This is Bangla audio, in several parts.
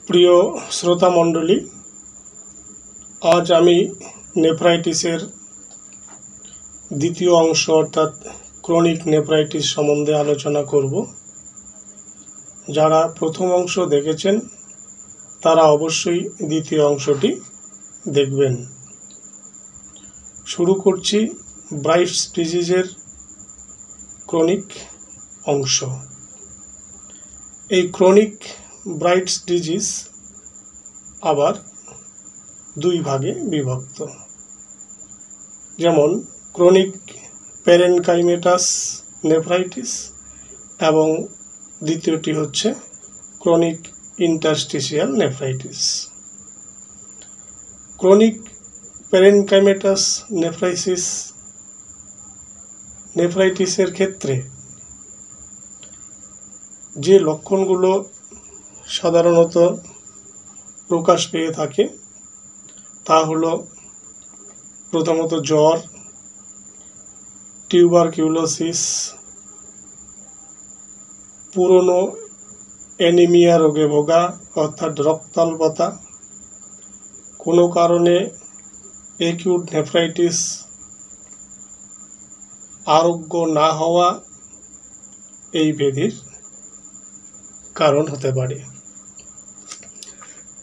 প্রিয় শ্রোতা মণ্ডলী, আজ আমি নেফ্রাইটিসের দ্বিতীয় অংশ অর্থাৎ ক্রনিক নেফ্রাইটিস সম্বন্ধে আলোচনা করব। যারা প্রথম অংশ দেখেছেন তারা অবশ্যই দ্বিতীয় অংশটি দেখবেন। শুরু করছি ব্রাইটস ডিজিজের ক্রনিক অংশ। এই ক্রনিক ব্রাইটস ডিজিজ আবার দুই ভাগে বিভক্ত, যেমন ক্রনিক প্যারেনকাইমেটাস নেফ্রাইটিস এবং দ্বিতীয়টি হচ্ছে ক্রনিক ইন্টারস্টিশিয়াল নেফ্রাইটিস। ক্রনিক প্যারেনকাইমেটাস নেফ্রাইটিসের ক্ষেত্রে যে লক্ষণগুলো সাধারণত প্রকাশ পেয়ে থাকে তা হলো প্রথমত জ্বর, টিউবারকিউলোসিস, পুরনো অ্যানিমিয়া রোগে ভোগা অর্থাৎ রক্তাল্পতা, কোনো কারণে অ্যাকিউট নেফ্রাইটিস আরোগ্য না হওয়া এই ব্যাধির কারণ হতে পারে।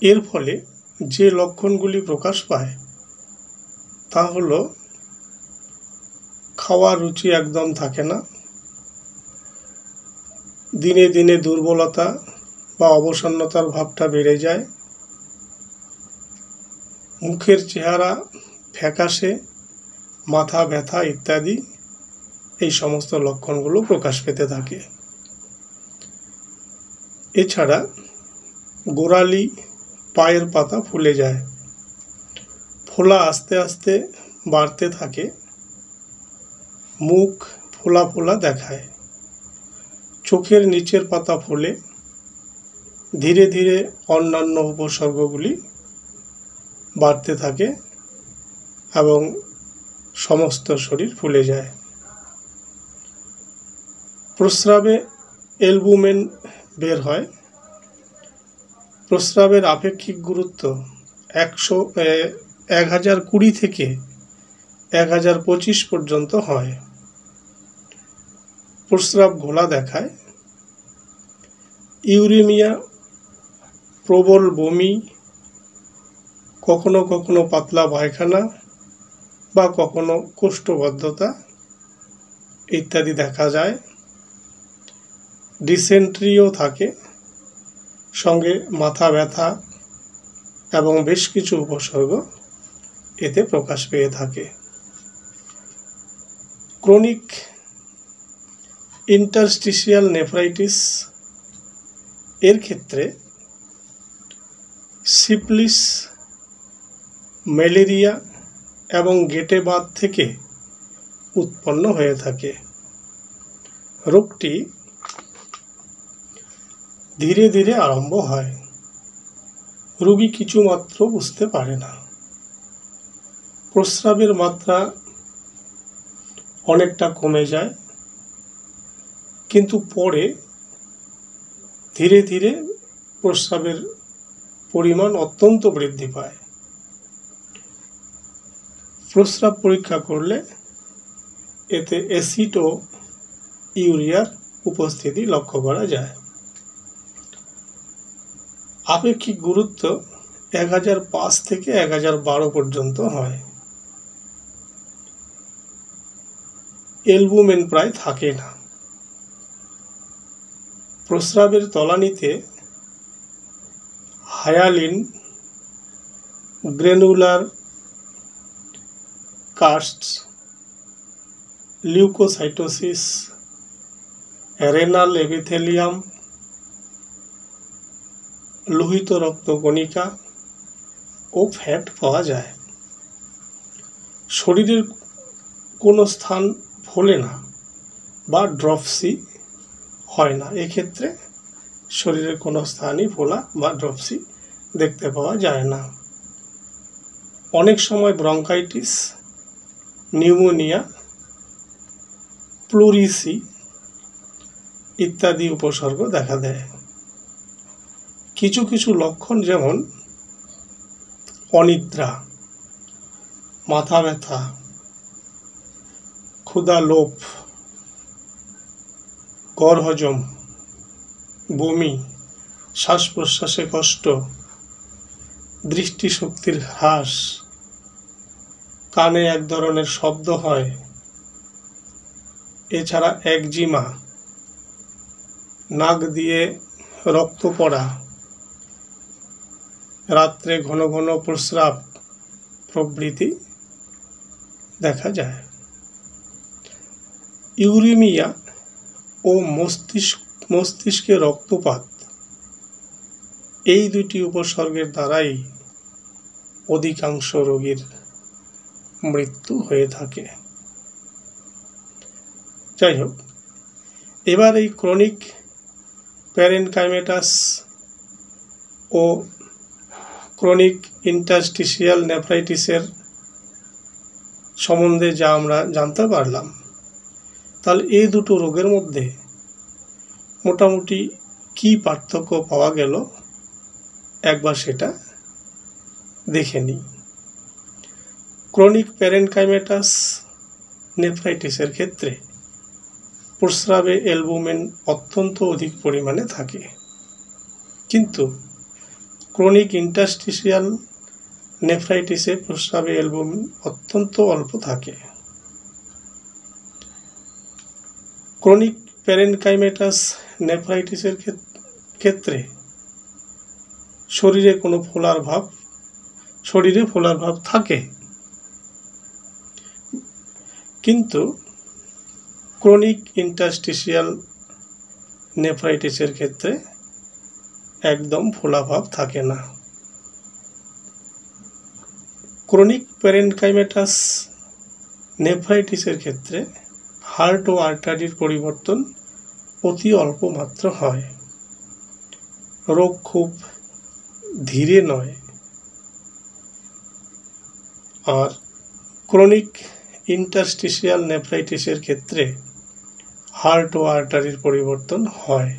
এর ফলে যে লক্ষণগুলি প্রকাশ পায় তা হলো খাওয়ার রুচি একদম থাকে না, দিনে দিনে দুর্বলতা বা অবসন্নতার ভাবটা বেড়ে যায়, মুখের চেহারা ফ্যাকাশে, মাথা ব্যথা ইত্যাদি এই সমস্ত লক্ষণগুলো প্রকাশ পেতে থাকে। এছাড়া গোড়ালি পায়ের পাতা ফুলে যায়, ফোলা আস্তে আস্তে বাড়তে থাকে, মুখ ফোলা ফোলা দেখায়, চোখের নিচের পাতা ফুলে, ধীরে ধীরে অন্যান্য উপসর্গগুলি বাড়তে থাকে এবং সমস্ত শরীর ফুলে যায়। প্রস্রাবে অ্যালবুমেন বের হয়। প্রস্রাবের আপেক্ষিক গুরুত্ব 1020 থেকে 1025 পর্যন্ত হয়। প্রস্রাব ঘোলা দেখায়, ইউরেমিয়া, প্রবল বমি, কখনো কখনো পাতলা পায়খানা বা কখনো কোষ্ঠবদ্ধতা ইত্যাদি দেখা যায়। ডিসেন্ট্রিও থাকে, সঙ্গে মাথা ব্যথা এবং বেশ কিছু উপসর্গ এতে প্রকাশ পেয়ে থাকে। ক্রনিক ইন্টারস্টিশিয়াল নেফ্রাইটিস এর ক্ষেত্রে সিফিলিস, ম্যালেরিয়া এবং গেটে বাত থেকে উৎপন্ন হয়ে থাকে। রোগটি ধীরে ধীরে আরম্ভ হয়, রোগী কিছুমাত্র বুঝতে পারে না। প্রস্রাবের মাত্রা অনেকটা কমে যায়, কিন্তু পরে ধীরে ধীরে প্রস্রাবের পরিমাণ অত্যন্ত বৃদ্ধি পায়। প্রস্রাব পরীক্ষা করলে এতে অ্যাসিড ও ইউরিয়ার উপস্থিতি লক্ষ্য করা যায়। আপেক্ষিক গুরুত্ব 1005 থেকে 1012 পর্যন্ত হয়। অ্যালবুমেন প্রায় থাকে না। প্রস্রাবের তলানিতে হায়ালিন, গ্রেনুলার কাস্টস, লিউকোসাইটোসিস, রেনাল এপিথেলিয়াম, লোহিত রক্তকণিকা ও ফ্যাট পাওয়া যায়। শরীরের কোনো স্থান ফোলে না বা ড্রপসি হয় না। এক্ষেত্রে শরীরের কোনো স্থানই ফোলা বা ড্রপসি দেখতে পাওয়া যায় না। অনেক সময় ব্রঙ্কাইটিস, নিউমোনিয়া, প্লুরিসি ইত্যাদি উপসর্গ দেখা দেয়। কিছু কিছু লক্ষণ যেমন অনিদ্রা, মাথা ব্যথা, ক্ষুধা লোভ, গড় হজম, বমি, শ্বাস প্রশ্বাসে কষ্ট, দৃষ্টিশক্তির হ্রাস, কানে এক ধরনের শব্দ হয়, এছাড়া একজিমা, নাক দিয়ে রক্ত পড়া, রাত্রে ঘন ঘন প্রস্রাব প্রভৃতি দেখা যায়। ইউরেমিয়া ও মস্তিষ্কে রক্তপাত এই দুটি উপসর্গের দ্বারাই অধিকাংশ রোগীর মৃত্যু হয়ে থাকে। যাই হোক, এবার এই ক্রনিক প্যারেনকাইমেটাস ও ক্রনিক ইন্টারস্টিশিয়াল নেফ্রাইটিসের সম্বন্ধে যা আমরা জানতে পারলাম, তাহলে এই দুটো রোগের মধ্যে মোটামুটি কি পার্থক্য পাওয়া গেল একবার সেটা দেখে নিই। ক্রনিক প্যারেনকাইমেটাস নেফ্রাইটিসের ক্ষেত্রে প্রস্রাবে অ্যালবুমিন অত্যন্ত অধিক পরিমাণে থাকে, কিন্তু ক্রনিক ইন্টারস্টিশিয়াল নেফ্রাইটিসে প্রস্রাবে অ্যালবুমিন অত্যন্ত অল্প থাকে। ক্রনিক প্যারেনকাইমেটাস নেফ্রাইটিসের ক্ষেত্রে শরীরে ফোলার ভাব থাকে, কিন্তু ক্রনিক ইন্টারস্টিশিয়াল নেফ্রাইটিসের ক্ষেত্রে একদম ফোলাভাব থাকে না। ক্রনিক প্যারেনকাইমেটাস নেফ্রাইটিসের ক্ষেত্রে হার্ট ও আর্টারির পরিবর্তন অতি অল্প মাত্র হয়। রোগ খুব ধীরে নয়, আর ক্রনিক ইন্টারস্টিশিয়াল নেফ্রাইটিসের ক্ষেত্রে হার্ট ও আর্টারির পরিবর্তন হয়।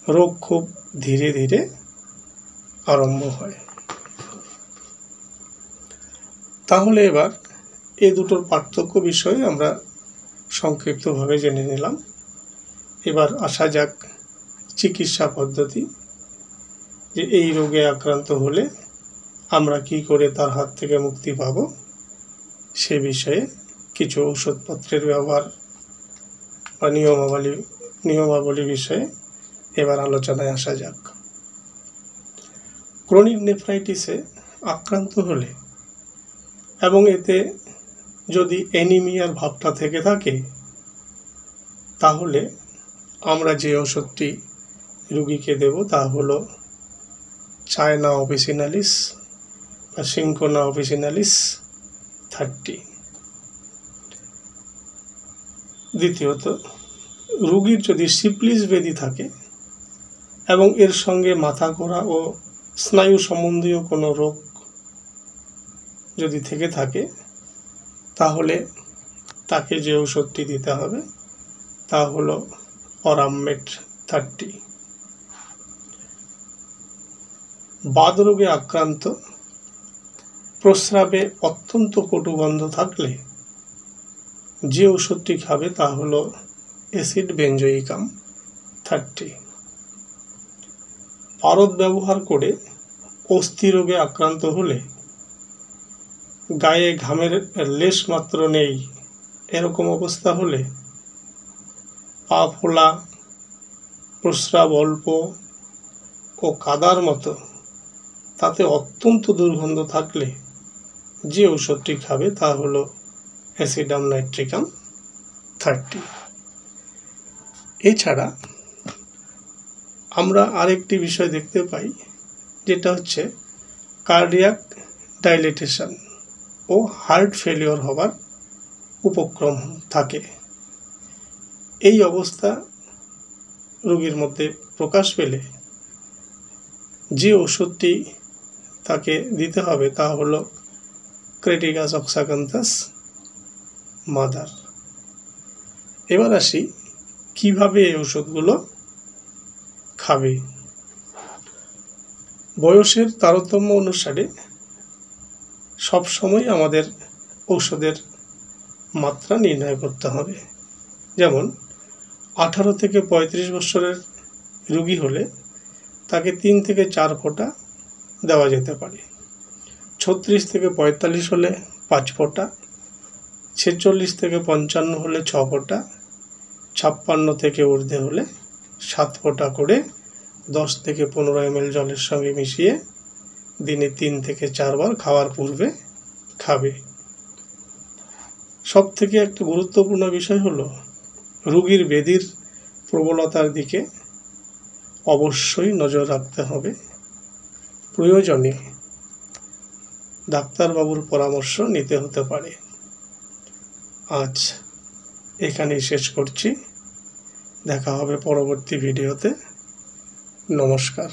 রোগ খুব ধীরে ধীরে আরম্ভ হয়। তাহলে এবার এই দুটোর পার্থক্য বিষয়ে আমরা সংক্ষিপ্তভাবে জেনে নিলাম। এবার আসা যাক চিকিৎসা পদ্ধতি, যে এই রোগে আক্রান্ত হলে আমরা কি করে তার হাত থেকে মুক্তি পাব সে বিষয়ে কিছু ঔষধপত্রের ব্যবহার বা নিয়মাবলী বিষয়ে এবার আলোচনায় আসা যাক। ক্রনিক নেফ্রাইটিসে আক্রান্ত হলে এবং এতে যদি অ্যানিমিয়ার ভাবটা থেকে থাকে, তাহলে আমরা যে ওষুধটি রোগীকে দেব তা হলো চায়না অফিসিনালিস বা সিঙ্কোনা অফিসিনালিস 30। দ্বিতীয়ত, রোগীর যদি সিফিলিস ব্যাধি থাকে এবং এর সঙ্গে মাথা ঘোরা ও স্নায়ু সম্বন্ধীয় কোনো রোগ যদি থেকে থাকে, তাহলে তাকে যে ঔষধটি দিতে হবে তা হলো অরামমেট 30। বাত রোগে আক্রান্ত, প্রস্রাবে অত্যন্ত কটু গন্ধ থাকলে যে ওষুধটি খাবে তা হলো অ্যাসিড বেনজোইকাম 30। পারদ ব্যবহার করে অস্থি রোগে আক্রান্ত হলে, গায়ে ঘামের লেশ মাত্র নেই এরকম অবস্থা হলে, পা ফোলা, প্রস্রাব অল্প ও কাদার মতো, তাতে অত্যন্ত দুর্গন্ধ থাকলে যে ঔষধটি খাবে তা হলো অ্যাসিডাম নাইট্রিকাম 30। এছাড়া আমরা আরেকটি বিষয় দেখতে পাই, যেটা হচ্ছে কার্ডিয়াক ডাইলেটেশন ও হার্ট ফেলিওর হবার উপক্রম থাকে। এই অবস্থা রোগীর মধ্যে প্রকাশ পেলে যে ওষুধটি তাকে দিতে হবে তা হলো ক্রেটিকাস অক্সাকান্থাস মাদার। এবার আসি কিভাবে এই ওষুধগুলো খাবে। বয়সের তারতম্য অনুসারে সবসময় আমাদের ঔষধের মাত্রা নির্ণয় করতে হবে। যেমন 18 থেকে 35 বছরের রোগী হলে তাকে 3 থেকে 4 ফোঁটা দেওয়া যেতে পারে। 36 থেকে 45 হলে 5 ফোঁটা, 46 থেকে 55 হলে 6 ফোঁটা, 56 থেকে ঊর্ধ্বে হলে 7 ফোঁটা করে 10 থেকে 15 ml জলের সঙ্গে মিশিয়ে দিনে 3 থেকে 4 বার খাওয়ার পূর্বে খাবে। সব থেকে একটা গুরুত্বপূর্ণ বিষয় হলো রোগীর ব্যাধির প্রবলতার দিকে অবশ্যই নজর রাখতে হবে। প্রয়োজনে ডাক্তারবাবুর পরামর্শ নিতে হতে পারে। আজ এখানেই শেষ করছি। দেখা হবে পরবর্তী ভিডিওতে। নমস্কার।